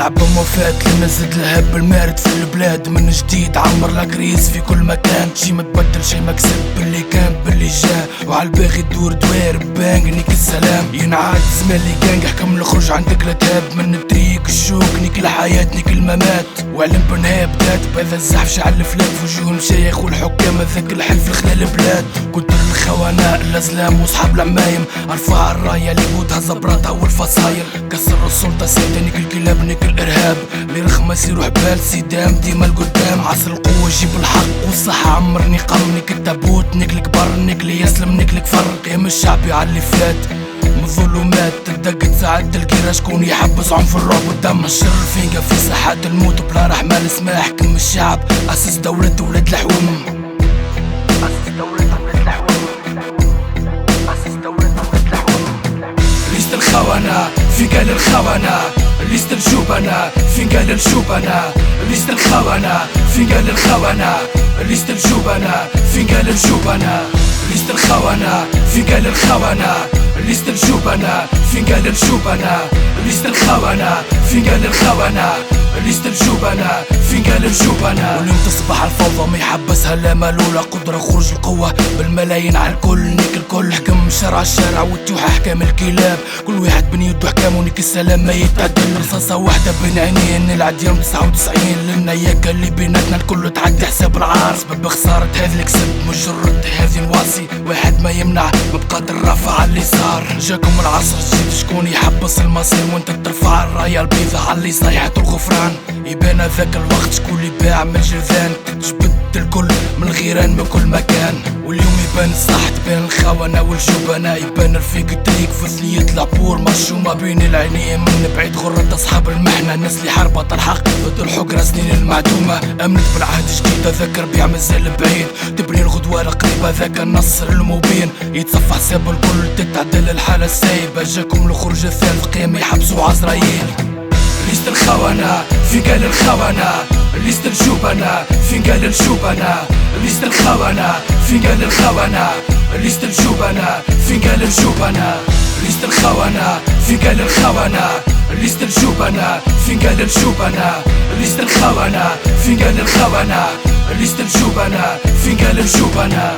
العبة موفات لنزد لهب المارد في البلاد من جديد، عمر لاكريس في كل مكان. شي ما تبدل شي ما كسب باللي كان باللي جا، وعالباغي تدور دوير بانج نيك السلام. ينعاد زمان لي كان حكم نخرج عندك لا تهاب من التريك الشوك نيك الحياة نيك الممات. واعلم بنهاية بدات بهذا الزحف شعل الفلات في وجوه المشايخ والحكام هذاك الحلف لخلال البلاد. كنت الخوناء الازلام وصحاب العمايم، ارفع الراية اللي بودها زبراتها والفصايل. كسر السلطة سيدة نيك الكلاب نيك الارهاب، اللي رخمس يروح بال سيدام ديما القدام. عصر القوة جيب الحق والصحة عمرني قم نيك التابوت نيك الكبر نيك اللي يسلم نيك الكفر. قيم الشعبي على اللي فات من الظلمات تدق تساعد تلقي شكون يحبس عنف الرعب والدم. الشر الفينقا في ساحات الموت بلا رحمة السماح. حكم الشعب أسس دولة ولاد الحوم، أسس دولة ولاد الحوم، أسس دولة ولاد الحوم. ليست الخونة فين قال الخونة، ليست الجبنة فين قال الجبنة. ليست الخونة فين قال الخونة، ليست الجبنة فين قال الجبنة. ليست الخونة فين قال الخونة، ليست الجبنة فين قال الجبنة. ليست الخونة فين قال الخونة، ليست الجبنة فين قال الجبنة. واليوم تصبح الفوضى ما يحبسها لا مال ولا قدرة. خروج القوة بالملايين على الكل نيك الكل. حكم شرع الشارع وتوح احكام الكلاب، كل واحد بين يده حكام ونيك السلام ما يتعدل. رصاصة واحدة بين عينين العديان 99 للنياكة اللي بيناتنا الكل تعدي حساب العار. سبب خسارة هذا الكسب مجرد هذه الواسي، واحد ما يمنع مبقات الرفع على اللي صار. جاكم العصر الجديد شكون يحبس المصير وانت ترفع الراية البيضة على اللي صيحة الغفران. يبان هذاك الوقت شكون اللي باع من الجرذان، تجبد الكل من الغيران من كل مكان. واليوم يبان الصح تبان الخونة والجبنة، يبان رفيق الطريق في ثنية العبور مرشومة بين العينين من بعيد. غرة أصحاب المحنة الناس اللي حاربت الحق ضد الحقرة سنين المعدومة. أمنت بالعهد الجديد هذاك ربيع مازال بعيد، تبني الغدوة القريبة ذاك النصر المبين. يتصفى حساب الكل تتعدل الحالة السايبة، جاكم الخروج الثالث قيام يحبسوا عزرايل. ليست الخونة فين قال الخونة، ليست الجبنة فين قال الجبنة. ليست الخونة فين قال الخونة، ليست الجبنة فين قال الجبنة. ليست الخونة فين قال الخونة، ليست الجبنة فين قال الجبنة. ليست الخونة فين قال الخونة، ليست الجبنة فين قال الجبنة.